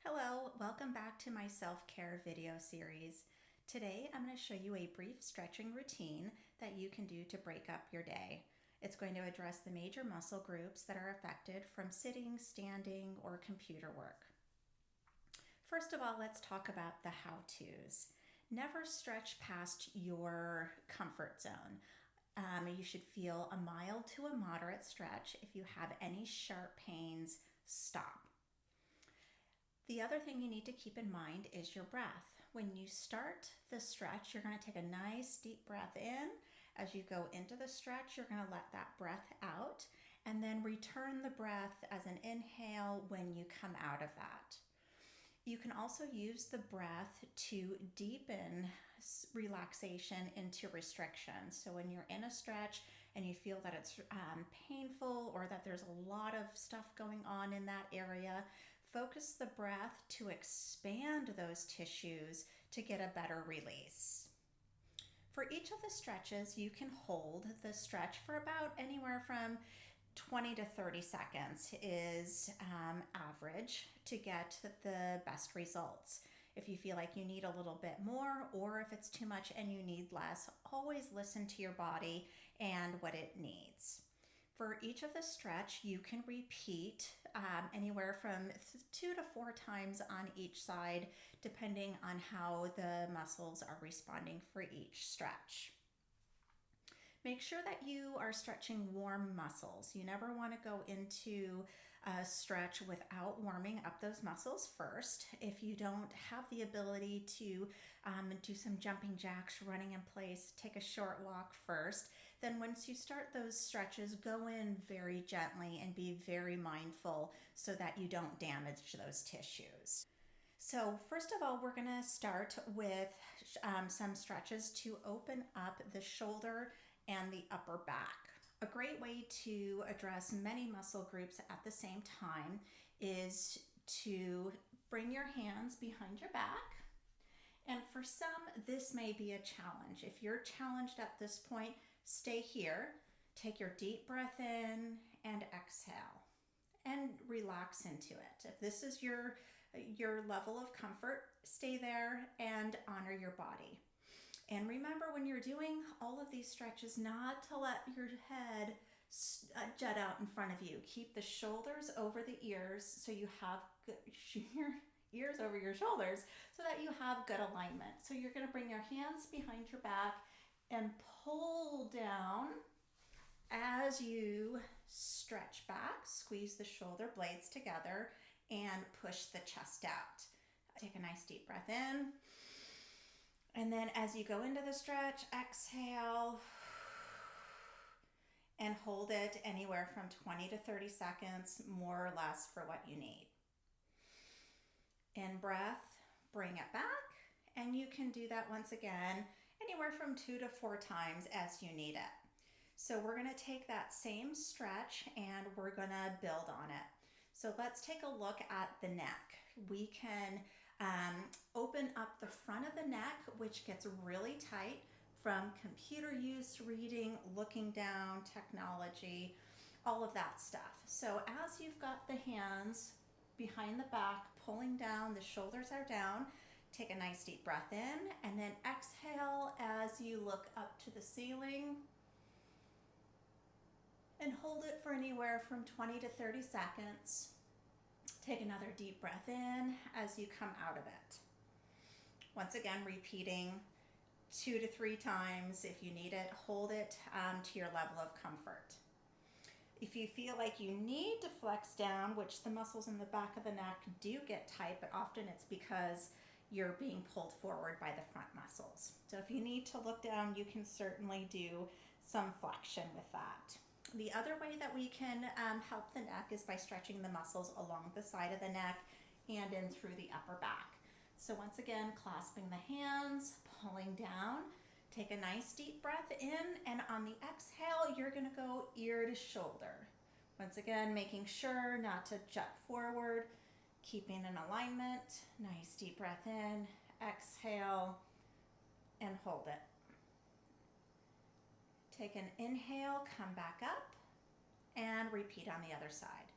Hello, welcome back to my self-care video series. Today I'm going to show you a brief stretching routine that you can do to break up your day. It's going to address the major muscle groups that are affected from sitting, standing, or computer work. First of all, let's talk about the how-tos. Never stretch past your comfort zone. You should feel a mild to a moderate stretch. If you have any sharp pains, stop. The other thing you need to keep in mind is your breath. When you start the stretch, you're going to take a nice deep breath in. As you go into the stretch, you're going to let that breath out and then return the breath as an inhale when you come out of that. You can also use the breath to deepen relaxation into restriction. So when you're in a stretch and you feel that it's painful or that there's a lot of stuff going on in that area, focus the breath to expand those tissues to get a better release. For each of the stretches, you can hold the stretch for about anywhere from 20 to 30 seconds is average to get the best results. If you feel like you need a little bit more, or if it's too much and you need less, always listen to your body and what it needs. For each of the stretch, you can repeat anywhere from 2 to 4 times on each side, depending on how the muscles are responding for each stretch. Make sure that you are stretching warm muscles. You never want to go into a stretch without warming up those muscles first. If you don't have the ability to do some jumping jacks, running in place, take a short walk first, then once you start those stretches, go in very gently and be very mindful so that you don't damage those tissues. So first of all, we're going to start with some stretches to open up the shoulder and the upper back. A great way to address many muscle groups at the same time is to bring your hands behind your back. And for some, this may be a challenge. If you're challenged at this point, stay here, take your deep breath in and exhale and relax into it. If this is your level of comfort, stay there and honor your body. And remember, when you're doing all of these stretches, not to let your head jut out in front of you. Keep the shoulders over the ears so you have your ears over your shoulders so that you have good alignment. So you're going to bring your hands behind your back and pull down as you stretch back, squeeze the shoulder blades together and push the chest out. Take a nice deep breath in. And then as you go into the stretch, exhale and hold it anywhere from 20 to 30 seconds, more or less for what you need. In breath, bring it back, and you can do that once again, anywhere from 2 to 4 times as you need it. So we're going to take that same stretch and we're going to build on it. So let's take a look at the neck. We can open up the front of the neck, which gets really tight from computer use, reading, looking down, technology, all of that stuff. So as you've got the hands behind the back, pulling down, the shoulders are down, take a nice deep breath in and then exhale as you look up to the ceiling and hold it for anywhere from 20 to 30 seconds. Take another deep breath in as you come out of it. Once again, repeating 2 to 3 times. If you need it, hold it to your level of comfort. If you feel like you need to flex down, which the muscles in the back of the neck do get tight, but often it's because you're being pulled forward by the front muscles. So if you need to look down, you can certainly do some flexion with that. The other way that we can help the neck is by stretching the muscles along the side of the neck and in through the upper back. So once again, clasping the hands, pulling down, take a nice deep breath in, and on the exhale, you're going to go ear to shoulder. Once again, making sure not to jut forward, keeping an alignment. Nice deep breath in, exhale, and hold it. Take an inhale, come back up, and repeat on the other side.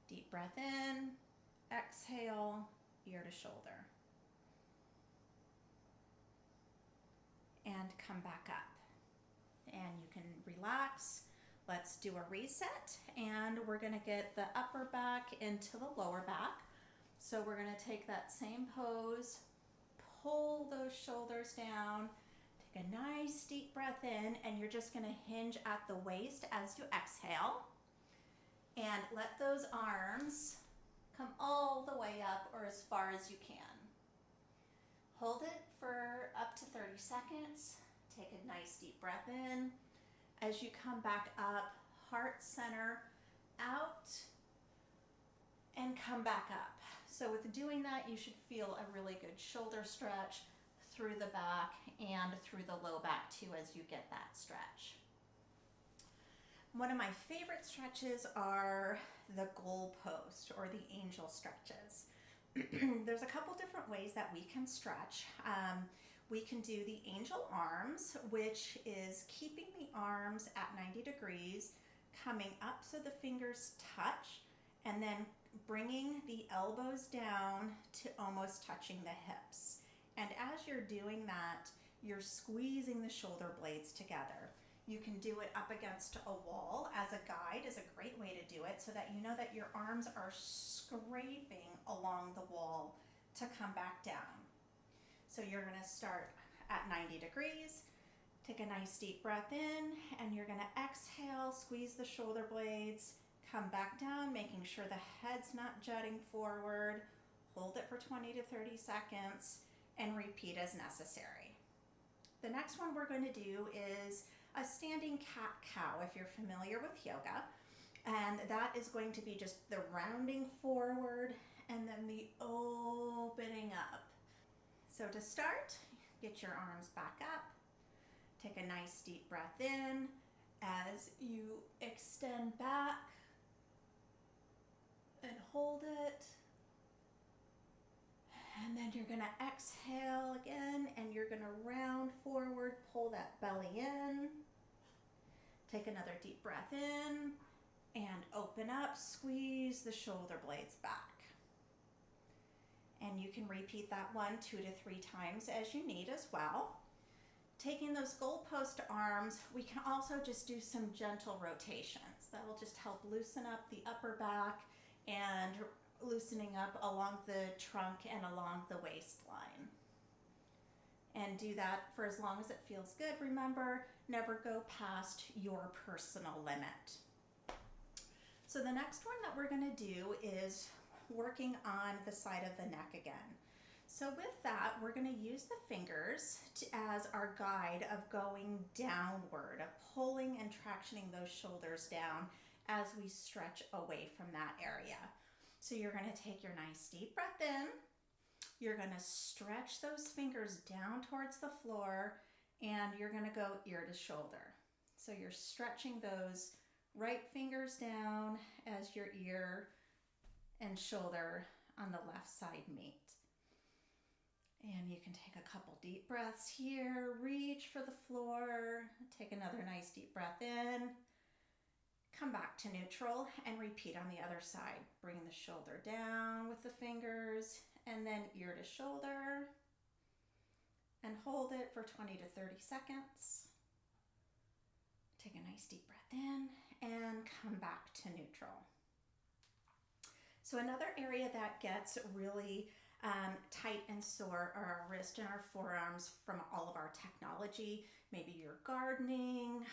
Deep breath in, exhale, ear to shoulder. And come back up. And you can relax. Let's do a reset, and we're going to get the upper back into the lower back. So we're going to take that same pose, pull those shoulders down, take a nice deep breath in, and you're just going to hinge at the waist as you exhale. And let those arms come all the way up or as far as you can. Hold it for up to 30 seconds. Take a nice deep breath in. As you come back up, heart center out and come back up. So with doing that, you should feel a really good shoulder stretch through the back and through the low back too as you get that stretch. One of my favorite stretches are the goal post or the angel stretches. There's a couple different ways that we can stretch. We can do the angel arms, which is keeping the arms at 90 degrees, coming up so the fingers touch, and then bringing the elbows down to almost touching the hips. And as you're doing that, you're squeezing the shoulder blades together. You can do it up against a wall as a guide is a great way to do it so that you know that your arms are scraping along the wall to come back down. So you're going to start at 90 degrees, take a nice deep breath in, and you're going to exhale, squeeze the shoulder blades, come back down, making sure the head's not jutting forward, hold it for 20 to 30 seconds, and repeat as necessary. The next one we're going to do is a standing cat-cow if you're familiar with yoga, and that is going to be just the rounding forward and then the opening up. So to start, get your arms back up, take a nice deep breath in as you extend back and hold it. And then you're going to exhale again and you're going to round forward, pull that belly in. Take another deep breath in and open up, squeeze the shoulder blades back. And you can repeat that 1, 2 to 3 times as you need as well. Taking those goalpost arms, we can also just do some gentle rotations. That will just help loosen up the upper back and loosening up along the trunk and along the waistline. And do that for as long as it feels good. Remember, never go past your personal limit. So the next one that we're going to do is working on the side of the neck again. So with that, we're going to use the fingers as our guide of going downward, of pulling and tractioning those shoulders down as we stretch away from that area. So you're going to take your nice deep breath in. You're going to stretch those fingers down towards the floor, and you're going to go ear to shoulder. So you're stretching those right fingers down as your ear and shoulder on the left side meet. And you can take a couple deep breaths here, reach for the floor, take another nice deep breath in, come back to neutral and repeat on the other side. Bring the shoulder down with the fingers and then ear to shoulder and hold it for 20 to 30 seconds. Take a nice deep breath in and come back to neutral. So another area that gets really tight and sore are our wrist and our forearms from all of our technology. Maybe you're gardening,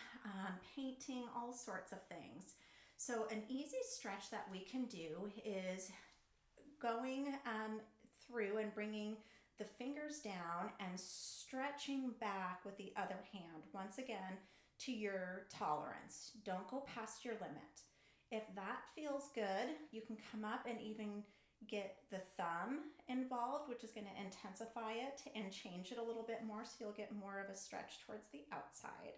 painting, all sorts of things. So an easy stretch that we can do is going through and bringing the fingers down and stretching back with the other hand, once again, to your tolerance. Don't go past your limit. If that feels good, you can come up and even get the thumb involved, which is going to intensify it and change it a little bit more, so you'll get more of a stretch towards the outside.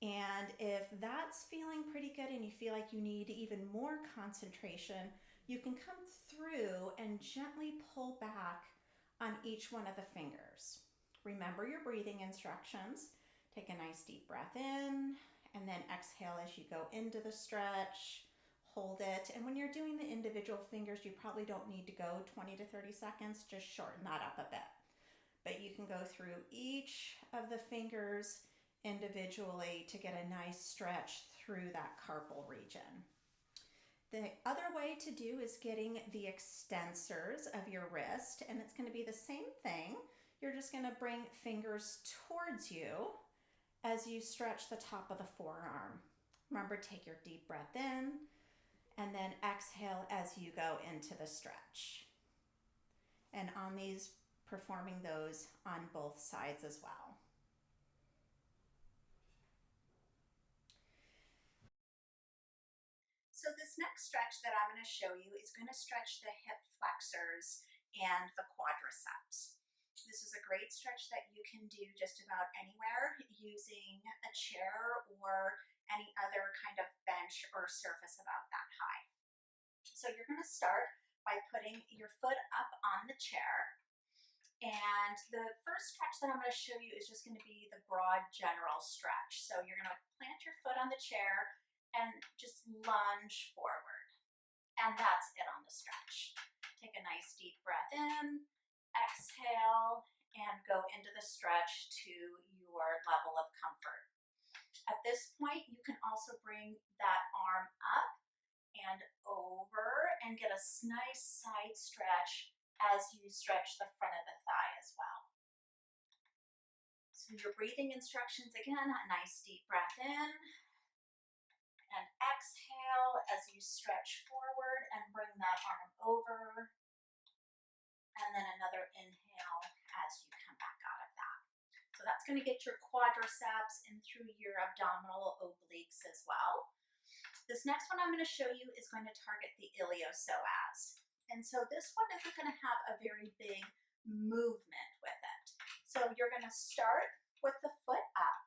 And if that's feeling pretty good and you feel like you need even more concentration, you can come through and gently pull back on each one of the fingers. Remember your breathing instructions. Take a nice deep breath in and then exhale as you go into the stretch. hold it. And when you're doing the individual fingers, you probably don't need to go 20 to 30 seconds, just shorten that up a bit. But you can go through each of the fingers individually to get a nice stretch through that carpal region. The other way to do is getting the extensors of your wrist, and it's going to be the same thing. You're just going to bring fingers towards you as you stretch the top of the forearm. Remember, take your deep breath in and then exhale as you go into the stretch. And on these, performing those on both sides as well. So this next stretch that I'm going to show you is going to stretch the hip flexors and the quadriceps. This is a great stretch that you can do just about anywhere using a chair or any other kind of bench or surface about that high. So you're going to start by putting your foot up on the chair. And the first stretch that I'm going to show you is just going to be the broad general stretch. So you're going to plant your foot on the chair and just lunge forward. And that's it on the stretch. Take a nice deep breath in, exhale, and go into the stretch to your level of comfort. At this point, you can also bring that arm up and over and get a nice side stretch as you stretch the front of the thigh as well. So your breathing instructions again, a nice deep breath in and exhale as you stretch forward and bring that arm over. And then another inhale as you come back out of that. So that's going to get your quadriceps in through your abdominal obliques as well. This next one I'm going to show you is going to target the iliopsoas. And so this one isn't going to have a very big movement with it. So you're going to start with the foot up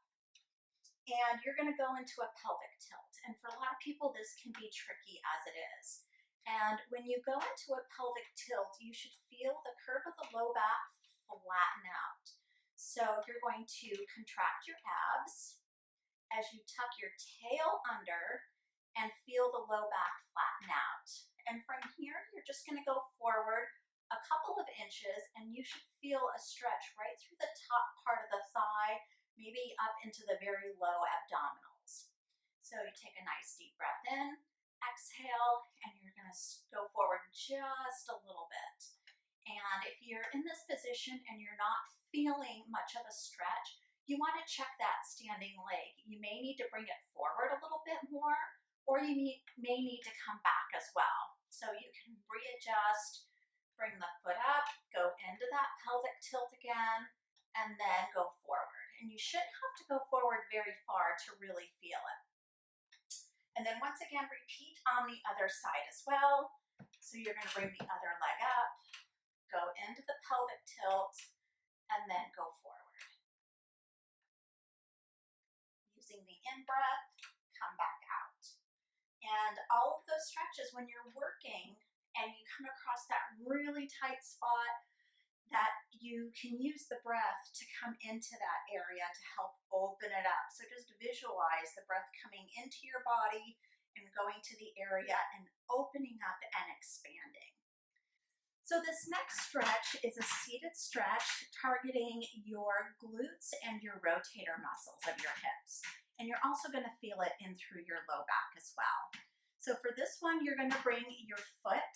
and you're going to go into a pelvic tilt. And for a lot of people, this can be tricky as it is. And when you go into a pelvic tilt, you should feel the curve of the low back flatten out. So you're going to contract your abs as you tuck your tail under and feel the low back flatten out. And from here, you're just going to go forward a couple of inches and you should feel a stretch right through the top part of the thigh, maybe up into the very low abdominals. So you take a nice deep breath in, exhale, and you're going to go forward just a little bit. And if you're in this position and you're not feeling much of a stretch, you want to check that standing leg. You may need to bring it forward a little bit more, or you may need to come back as well. So you can readjust, bring the foot up, go into that pelvic tilt again, and then go forward. And you shouldn't have to go forward very far to really feel it. And then once again, repeat on the other side as well. So you're going to bring the other leg up, go into the pelvic tilt, and then go forward. Using the in-breath, come back out. And all of those stretches, when you're working and you come across that really tight spot, that you can use the breath to come into that area to help open it up. So just visualize the breath coming into your body and going to the area and opening up and expanding. So this next stretch is a seated stretch targeting your glutes and your rotator muscles of your hips. And you're also going to feel it in through your low back as well. So for this one, you're going to bring your foot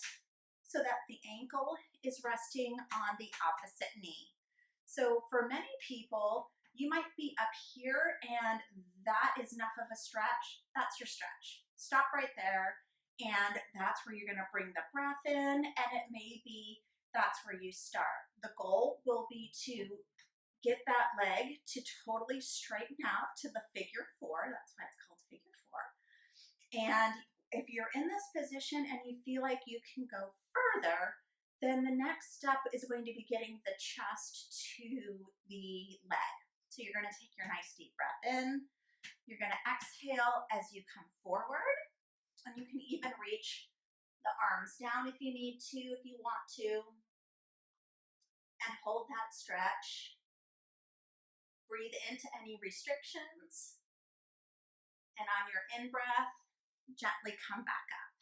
so that the ankle is resting on the opposite knee. So for many people, you might be up here and that is enough of a stretch. That's your stretch. Stop right there. And that's where you're going to bring the breath in, and it may be that's where you start. The goal will be to get that leg to totally straighten out to the figure four. That's why it's called figure four. And if you're in this position and you feel like you can go further, then the next step is going to be getting the chest to the leg. So you're going to take your nice deep breath in. You're going to exhale as you come forward. And you can even reach the arms down if you need to, if you want to. And hold that stretch. Breathe into any restrictions. And on your in-breath, gently come back up.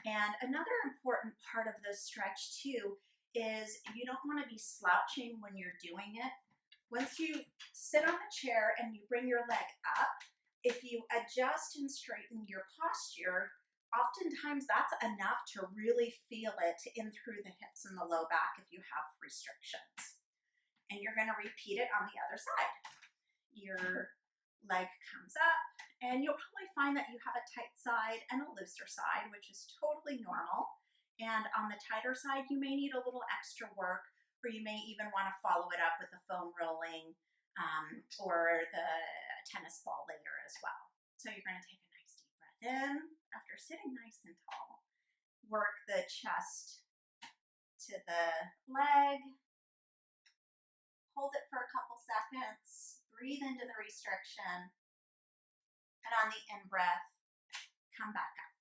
And another important part of this stretch too is you don't want to be slouching when you're doing it. Once you sit on the chair and you bring your leg up, if you adjust and straighten your posture, oftentimes that's enough to really feel it in through the hips and the low back if you have restrictions. And you're going to repeat it on the other side. Your leg comes up, and you'll probably find that you have a tight side and a looser side, which is totally normal. And on the tighter side, you may need a little extra work, or you may even want to follow it up with the foam rolling or the tennis ball later as well. So you're going to take a nice deep breath in after sitting nice and tall. Work the chest to the leg. Hold it for a couple seconds. Breathe into the restriction. And on the in-breath, come back up.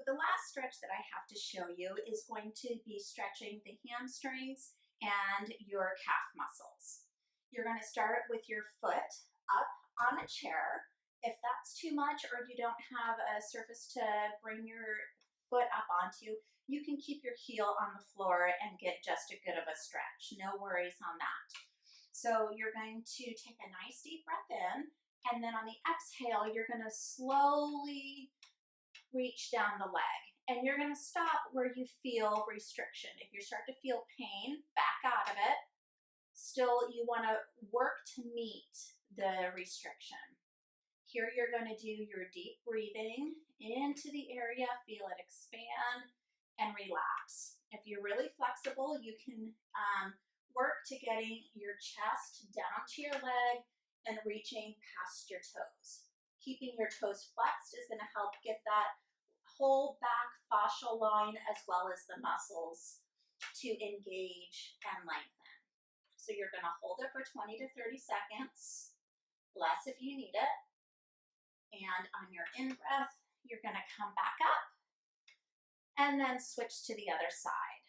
The last stretch that I have to show you is going to be stretching the hamstrings and your calf muscles. You're going to start with your foot up on a chair. If that's too much or you don't have a surface to bring your foot up onto, you can keep your heel on the floor and get just a good of a stretch. No worries on that. So you're going to take a nice deep breath in, and then on the exhale, you're going to slowly reach down the leg. And you're going to stop where you feel restriction. If you start to feel pain, back out of it. Still, you want to work to meet the restriction. Here you're going to do your deep breathing into the area, feel it expand and relax. If you're really flexible, you can work to getting your chest down to your leg and reaching past your toes. Keeping your toes flexed is going to help get that whole back fascial line as well as the muscles to engage and lengthen. So you're going to hold it for 20 to 30 seconds, less if you need it. And on your in-breath, you're going to come back up and then switch to the other side.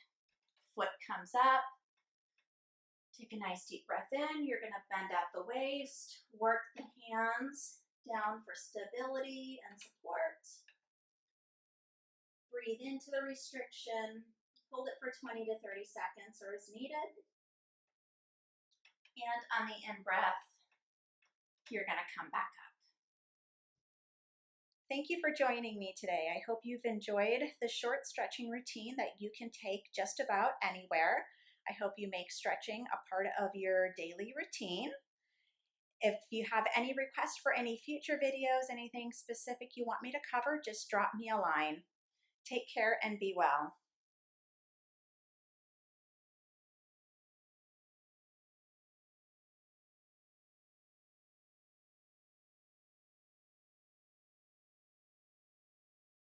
Foot comes up. Take a nice deep breath in. You're going to bend at the waist, work the hands down for stability and support. Breathe into the restriction. Hold it for 20 to 30 seconds or as needed. And on the in-breath, you're going to come back up. Thank you for joining me today. I hope you've enjoyed the short stretching routine that you can take just about anywhere. I hope you make stretching a part of your daily routine. If you have any requests for any future videos, anything specific you want me to cover, just drop me a line. Take care and be well.